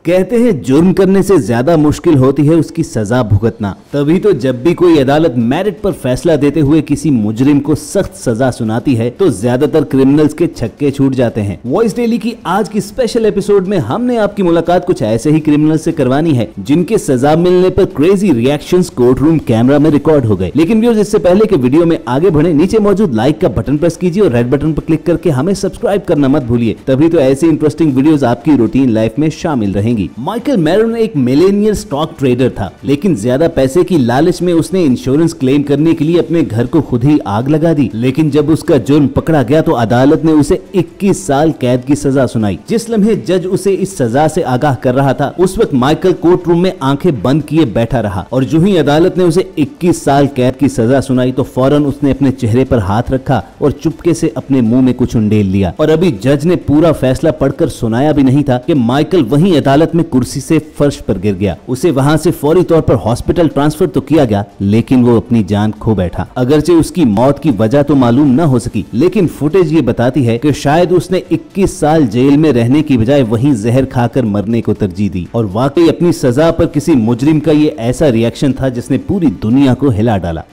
कहते हैं जुर्म करने से ज्यादा मुश्किल होती है उसकी सजा भुगतना। तभी तो जब भी कोई अदालत मेरिट पर फैसला देते हुए किसी मुजरिम को सख्त सजा सुनाती है तो ज्यादातर क्रिमिनल्स के छक्के छूट जाते हैं। वॉइस डेली की आज की स्पेशल एपिसोड में हमने आपकी मुलाकात कुछ ऐसे ही क्रिमिनल से करवानी है जिनके सजा मिलने पर crazy reactions court room camera में रिकॉर्ड हो गए। लेकिन व्यूअर्स, इससे पहले कि वीडियो में आगे बढ़े, नीचे मौजूद लाइक का बटन प्रेस कीजिए और रेड बटन पर क्लिक करके हमें सब्सक्राइब करना मत भूलिए। तभी तो ऐसी इंटरेस्टिंग वीडियोस आपकी रूटीन लाइफ में शामिल रहेंगी। माइकल मैरोन एक मिलेनियल स्टॉक ट्रेडर था, लेकिन ज्यादा पैसे की लालच में उसने इंश्योरेंस क्लेम करने के लिए अपने घर को खुद ही आग लगा दी। लेकिन जब उसका जुर्म पकड़ा गया तो अदालत ने उसे 21 साल कैद की सजा सुनाई। जिस लम्हे जज उसे इस सजा से आगाह कर रहा था, उस वक्त माइकल कोर्ट रूम में आंखें बंद किए बैठा रहा और जो ही अदालत ने उसे 21 साल कैद की सजा सुनाई तो फौरन उसने अपने चेहरे पर हाथ रखा और चुपके से अपने मुंह में कुछ उंडेल लिया। और अभी जज ने पूरा फैसला पढ़कर सुनाया भी नहीं था कि माइकल वहीं अदालत में कुर्सी से फर्श पर गिर गया। उसे वहां से फौरी तौर पर हॉस्पिटल ट्रांसफर तो किया गया, लेकिन वो अपनी जान खो बैठा। अगरचे उसकी मौत की वजह तो मालूम न हो सकी, लेकिन फुटेज ये बताती है कि शायद उसने 21 साल जेल में रहने की बजाय वहीं जहर खाकर मरने को तरजीह दी। और वाकई अपनी सजा पर किसी मुजरिम का ये ऐसा रिएक्शन था जिसने पूरी दुनिया को हिला डाला।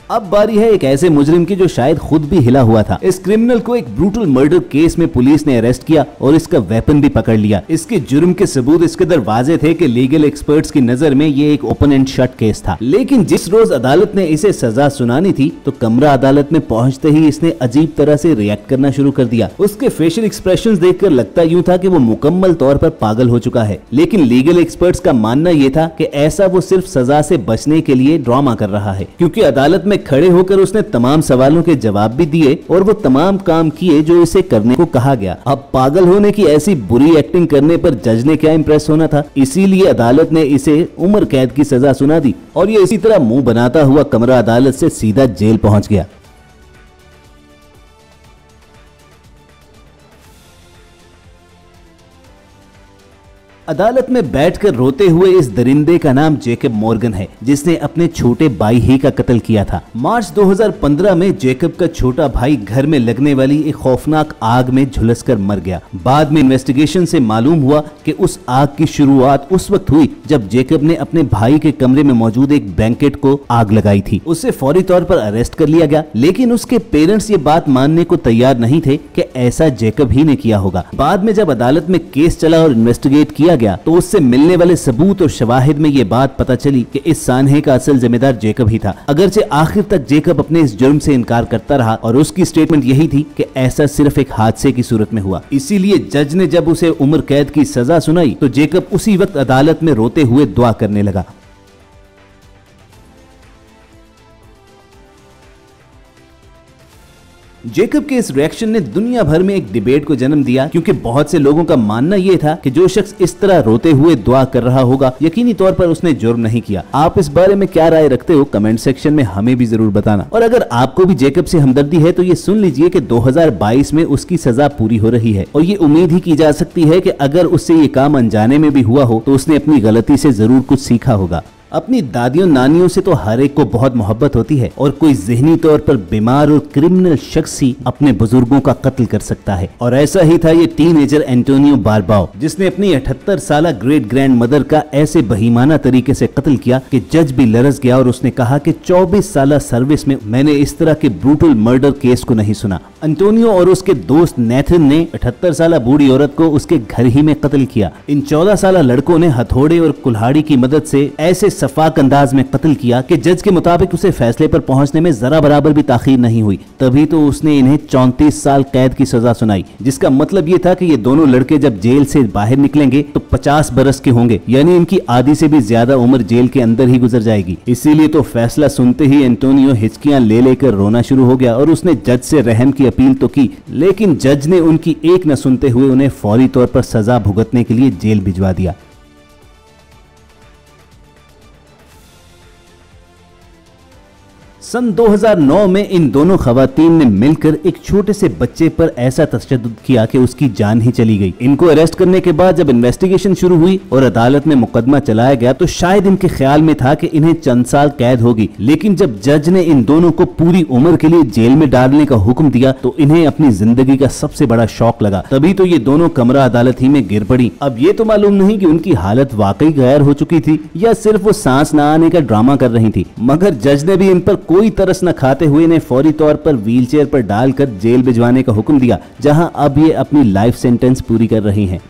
अब बारी है एक ऐसे मुजरिम की जो शायद खुद भी हिला हुआ था। इस क्रिमिनल को एक ब्रूटल मर्डर केस में पुलिस ने अरेस्ट किया और इसका वेपन भी पकड़ लिया। इसके जुर्म के सबूत इस कदर वाजे थे कि लीगल एक्सपर्ट्स की नजर में ये एक ओपन एंड शट केस था। लेकिन जिस रोज अदालत ने इसे सजा सुनानी थी तो कमरा अदालत में पहुंचते ही इसने अजीब तरह से रिएक्ट करना शुरू कर दिया। उसके फेशियल एक्सप्रेशंस देखकर लगता यूं था कि वो मुकम्मल तौर पर पागल हो चुका है। लेकिन लीगल एक्सपर्ट्स का मानना यह था कि ऐसा वो सिर्फ सजा से बचने के लिए ड्रामा कर रहा है, क्योंकि अदालत में खड़े होकर उसने तमाम सवालों के जवाब भी दिए और वो तमाम काम किए जो इसे करने को कहा गया। अब पागल होने की ऐसी बुरी एक्टिंग करने पर जज ने क्या इंप्रेस होना था, इसीलिए अदालत ने इसे उम्र कैद की सजा सुना दी और ये इसी तरह मुंह बनाता हुआ कमरा अदालत से सीधा जेल पहुंच गया। अदालत में बैठकर रोते हुए इस दरिंदे का नाम जेकब मॉर्गन है, जिसने अपने छोटे भाई ही का कत्ल किया था। मार्च 2015 में जेकब का छोटा भाई घर में लगने वाली एक खौफनाक आग में झुलसकर मर गया। बाद में इन्वेस्टिगेशन से मालूम हुआ कि उस आग की शुरुआत उस वक्त हुई जब जेकब ने अपने भाई के कमरे में मौजूद एक बैंकेट को आग लगाई थी। उसे फौरी तौर पर अरेस्ट कर लिया गया, लेकिन उसके पेरेंट्स ये बात मानने को तैयार नहीं थे कि ऐसा जेकब ही ने किया होगा। बाद में जब अदालत में केस चला और इन्वेस्टिगेट किया गया तो उससे मिलने वाले सबूत और शवाहिद में ये बात पता चली कि इस सानहे का असल जिम्मेदार जेकब ही था। अगरचे आखिर तक जेकब अपने इस जुर्म से इनकार करता रहा और उसकी स्टेटमेंट यही थी कि ऐसा सिर्फ एक हादसे की सूरत में हुआ। इसीलिए जज ने जब उसे उम्र कैद की सजा सुनाई तो जेकब उसी वक्त अदालत में रोते हुए दुआ करने लगा। जेकब के इस रिएक्शन ने दुनिया भर में एक डिबेट को जन्म दिया, क्योंकि बहुत से लोगों का मानना यह था कि जो शख्स इस तरह रोते हुए दुआ कर रहा होगा यकीनी तौर पर उसने जुर्म नहीं किया। आप इस बारे में क्या राय रखते हो, कमेंट सेक्शन में हमें भी जरूर बताना। और अगर आपको भी जेकब से हमदर्दी है तो ये सुन लीजिए कि 2022 में उसकी सजा पूरी हो रही है और ये उम्मीद ही की जा सकती है कि अगर उससे ये काम अनजाने में भी हुआ हो तो उसने अपनी गलती से जरूर कुछ सीखा होगा। अपनी दादियों नानियों से तो हर एक को बहुत मोहब्बत होती है और कोई ज़हनी तौर पर बीमार और क्रिमिनल शख्स ही अपने बुजुर्गों का कत्ल कर सकता है। और ऐसा ही था ये टीनेजर एंटोनियो बारबाओ, जिसने अपनी 78 साल ग्रेट ग्रैंड मदर का ऐसे बहीमाना तरीके से कत्ल किया कि जज भी लरस गया और उसने कहा कि 24 साल सर्विस में मैंने इस तरह के ब्रूटल मर्डर केस को नहीं सुना। एंटोनियो और उसके दोस्त नेथन ने 78 साल बूढ़ी औरत को उसके घर ही में कत्ल किया। इन 14 साल लड़कों ने हथौड़े और कुल्हाड़ी की मदद से ऐसे सफाक अंदाज में कत्ल किया कि जज के मुताबिक उसे फैसले पर पहुंचने में जरा बराबर भी ताखीर नहीं हुई। तभी तो उसने इन्हें 34 साल कैद की सजा सुनाई, जिसका मतलब ये था कि ये दोनों लड़के जब जेल से बाहर निकलेंगे तो 50 बरस के होंगे, यानी इनकी आधी से भी ज्यादा उम्र जेल के अंदर ही गुजर जाएगी। इसीलिए तो फैसला सुनते ही एंटोनियो हिचकियां ले लेकर रोना शुरू हो गया और उसने जज से रहम की अपील तो की, लेकिन जज ने उनकी एक न सुनते हुए उन्हें फौरी तौर पर सजा भुगतने के लिए जेल भिजवा दिया। सन 2009 में इन दोनों खवातीन ने मिलकर एक छोटे से बच्चे पर ऐसा तशद्दुद किया कि उसकी जान ही चली गई। इनको अरेस्ट करने के बाद जब इन्वेस्टिगेशन शुरू हुई और अदालत में मुकदमा चलाया गया तो शायद इनके ख्याल में था कि इन्हें चंद साल कैद होगी, लेकिन जब जज ने इन दोनों को पूरी उम्र के लिए जेल में डालने का हुक्म दिया तो इन्हें अपनी जिंदगी का सबसे बड़ा शौक लगा। तभी तो ये दोनों कमरा अदालत ही में गिर पड़ी। अब ये तो मालूम नहीं कि उनकी हालत वाकई गैर हो चुकी थी या सिर्फ वो सांस न आने का ड्रामा कर रही थी, मगर जज ने भी इन पर कोई तरस न खाते हुए इन्हें फौरी तौर पर व्हीलचेयर पर डालकर जेल भिजवाने का हुक्म दिया, जहां अब ये अपनी लाइफ सेंटेंस पूरी कर रही हैं।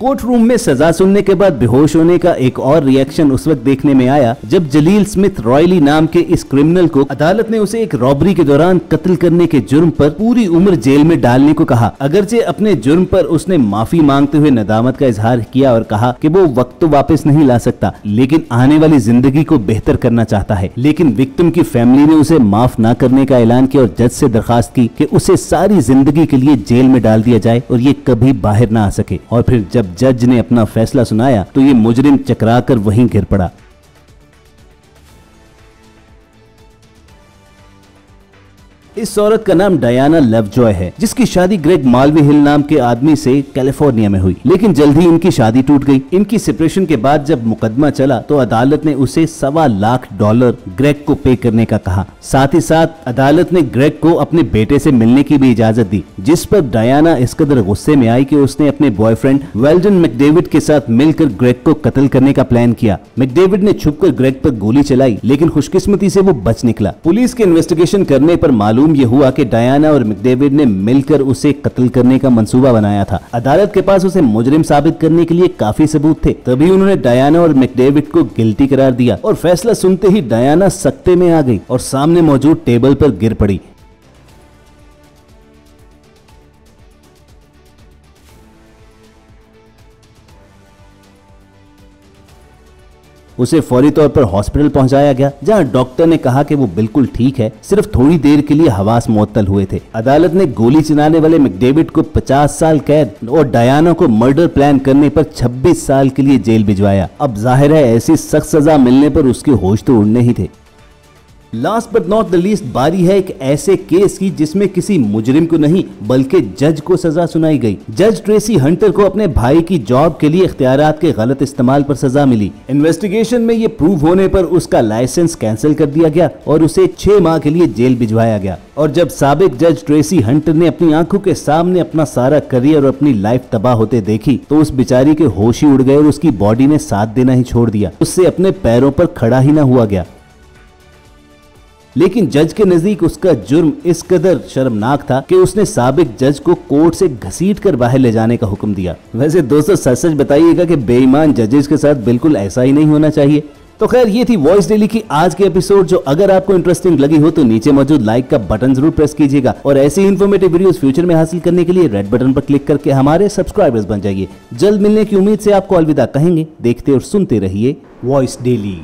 कोर्ट रूम में सजा सुनने के बाद बेहोश होने का एक और रिएक्शन उस वक्त देखने में आया जब जलील स्मिथ रॉयली नाम के इस क्रिमिनल को अदालत ने उसे एक रॉबरी के दौरान कत्ल करने के जुर्म पर पूरी उम्र जेल में डालने को कहा। अगरचे अपने जुर्म पर उसने माफी मांगते हुए नदामत का इजहार किया और कहा कि वो वक्त तो वापस नहीं ला सकता, लेकिन आने वाली जिंदगी को बेहतर करना चाहता है। लेकिन विक्टिम की फैमिली ने उसे माफ न करने का ऐलान किया और जज से दरखास्त की कि उसे सारी जिंदगी के लिए जेल में डाल दिया जाए और ये कभी बाहर ना आ सके। और फिर जब जज ने अपना फैसला सुनाया तो ये मुजरिम चकराकर वहीं गिर पड़ा। इस औरत का नाम डायना लवजॉय है, जिसकी शादी ग्रेग मालवी हिल नाम के आदमी से कैलिफोर्निया में हुई, लेकिन जल्द ही इनकी शादी टूट गई। इनकी सेपरेशन के बाद जब मुकदमा चला तो अदालत ने उसे $1.25 ग्रेग को पे करने का कहा। साथ ही साथ अदालत ने ग्रेग को अपने बेटे से मिलने की भी इजाजत दी, जिस पर डायना इस कदर गुस्से में आई कि उसने अपने बॉयफ्रेंड वेल्डन मैकडेविड के साथ मिलकर ग्रेग को कत्ल करने का प्लान किया। मैकडेविड ने छुपकर ग्रेग पर गोली चलाई, लेकिन खुशकिस्मती से वो बच निकला। पुलिस के इन्वेस्टिगेशन करने पर मालूम ये हुआ कि डायना और मैकडेविड ने मिलकर उसे कत्ल करने का मंसूबा बनाया था। अदालत के पास उसे मुजरिम साबित करने के लिए काफी सबूत थे, तभी उन्होंने डायना और मैकडेविड को गिल्टी करार दिया और फैसला सुनते ही डायना सकते में आ गई और सामने मौजूद टेबल पर गिर पड़ी। उसे फौरी तौर पर हॉस्पिटल पहुंचाया गया, जहां डॉक्टर ने कहा कि वो बिल्कुल ठीक है, सिर्फ थोड़ी देर के लिए हवास मुअत्तल हुए थे। अदालत ने गोली चलाने वाले मैकडेविड को 50 साल कैद और डायना को मर्डर प्लान करने पर 26 साल के लिए जेल भिजवाया। अब जाहिर है ऐसी सख्त सजा मिलने पर उसके होश तो उड़ने ही थे। Last but not the least बारी है एक ऐसे केस की जिसमें किसी मुजरिम को नहीं बल्कि जज को सजा सुनाई गई। जज ट्रेसी हंटर को अपने भाई की जॉब के लिए इख्तियारात के गलत इस्तेमाल पर सजा मिली। इन्वेस्टिगेशन में ये प्रूव होने पर उसका लाइसेंस कैंसिल कर दिया गया और उसे 6 माह के लिए जेल भिजवाया गया। और जब साबिक जज ट्रेसी हंटर ने अपनी आंखों के सामने अपना सारा करियर और अपनी लाइफ तबाह होते देखी तो उस बेचारी के होश ही उड़ गए और उसकी बॉडी ने साथ देना ही छोड़ दिया। उससे अपने पैरों पर खड़ा ही ना हुआ गया। लेकिन जज के नजदीक उसका जुर्म इस कदर शर्मनाक था कि उसने साबिक जज को कोर्ट से घसीट कर बाहर ले जाने का हुक्म दिया। वैसे दोस्तों सच सच बताइएगा कि बेईमान जजेस के साथ बिल्कुल ऐसा ही नहीं होना चाहिए। तो खैर ये थी वॉइस डेली की आज के एपिसोड, जो अगर आपको इंटरेस्टिंग लगी हो तो नीचे मौजूद लाइक का बटन जरूर प्रेस कीजिएगा और ऐसी इन्फॉर्मेटिव वीडियोस फ्यूचर में हासिल करने के लिए रेड बटन पर क्लिक करके हमारे सब्सक्राइबर्स बन जाइए। जल्द मिलने की उम्मीद से आपको अलविदा कहेंगे। देखते और सुनते रहिए वॉइस डेली।